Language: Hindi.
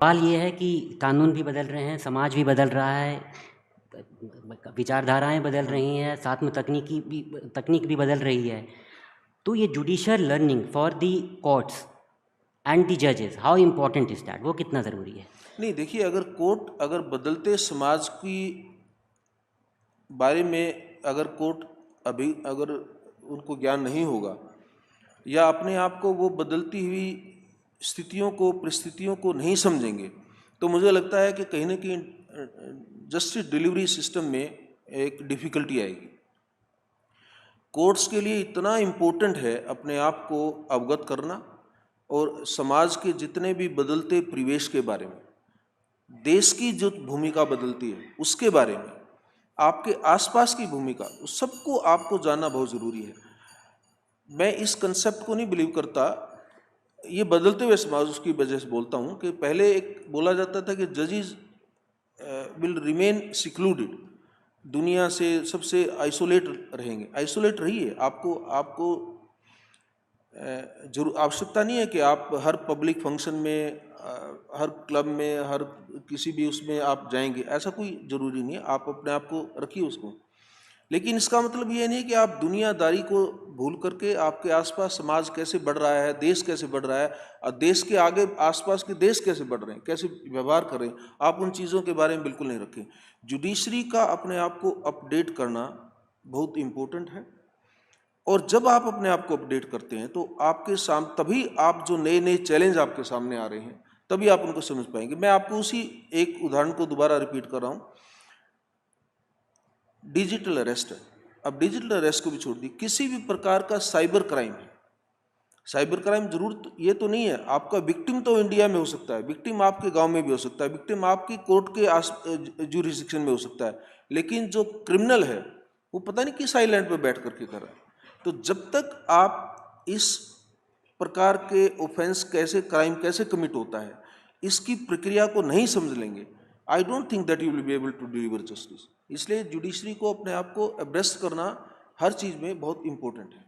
सवाल ये है कि कानून भी बदल रहे हैं, समाज भी बदल रहा है, विचारधाराएं बदल रही हैं, साथ में तकनीक भी बदल रही है। तो ये judicial learning for the courts and the जजेस, हाउ इम्पोर्टेंट इज़ दैट? वो कितना ज़रूरी है? नहीं, देखिए, अगर बदलते समाज की बारे में अगर उनको ज्ञान नहीं होगा, या अपने आप को वो बदलती हुई परिस्थितियों को नहीं समझेंगे, तो मुझे लगता है कि कहीं ना कहीं जस्टिस डिलीवरी सिस्टम में एक डिफ़िकल्टी आएगी। कोर्ट्स के लिए इतना इम्पोर्टेंट है अपने आप को अवगत करना, और समाज के जितने भी बदलते परिवेश के बारे में, देश की जो भूमिका बदलती है उसके बारे में, आपके आसपास की भूमिका, उस सबको आपको जानना बहुत ज़रूरी है। मैं इस कंसेप्ट को नहीं बिलीव करता, ये बदलते हुए समाज उसकी वजह से बोलता हूँ कि पहले एक बोला जाता था कि जजेस विल रिमेन सिक्लूडेड, दुनिया से सबसे आइसोलेट रहेंगे। आइसोलेट रहिए, आपको जरूर आवश्यकता नहीं है कि आप हर पब्लिक फंक्शन में, हर क्लब में, हर किसी भी उसमें आप जाएंगे, ऐसा कोई ज़रूरी नहीं है। आप अपने आप को रखिए उसको, लेकिन इसका मतलब ये नहीं कि आप दुनियादारी को भूल करके आपके आसपास समाज कैसे बढ़ रहा है, देश कैसे बढ़ रहा है, और देश के आगे आसपास के देश कैसे बढ़ रहे हैं, कैसे व्यवहार कर रहे हैं, आप उन चीज़ों के बारे में बिल्कुल नहीं रखें। जुडिशरी का अपने आप को अपडेट करना बहुत इम्पोर्टेंट है, और जब आप अपने आप को अपडेट करते हैं तो तभी आप जो नए नए चैलेंज आपके सामने आ रहे हैं, तभी आप उनको समझ पाएंगे। मैं आपको उसी एक उदाहरण को दोबारा रिपीट कर रहा हूँ। डिजिटल अरेस्ट है। अब डिजिटल अरेस्ट को भी छोड़ दी, किसी भी प्रकार का साइबर क्राइम है, साइबर क्राइम जरूर ये तो नहीं है, आपका विक्टिम तो इंडिया में हो सकता है, विक्टिम आपके गांव में भी हो सकता है, विक्टिम आपकी कोर्ट के जुरिस्डिक्शन में हो सकता है, लेकिन जो क्रिमिनल है वो पता नहीं किस आइलैंड पे बैठ करके कर रहा है। तो जब तक आप इस प्रकार के ऑफेंस क्राइम कैसे कमिट होता है, इसकी प्रक्रिया को नहीं समझ लेंगे, I don't think that you will be able to deliver justice. इसलिए जुडिशरी को अपने आप को एब्रेस्ट करना हर चीज़ में बहुत इम्पोर्टेंट है।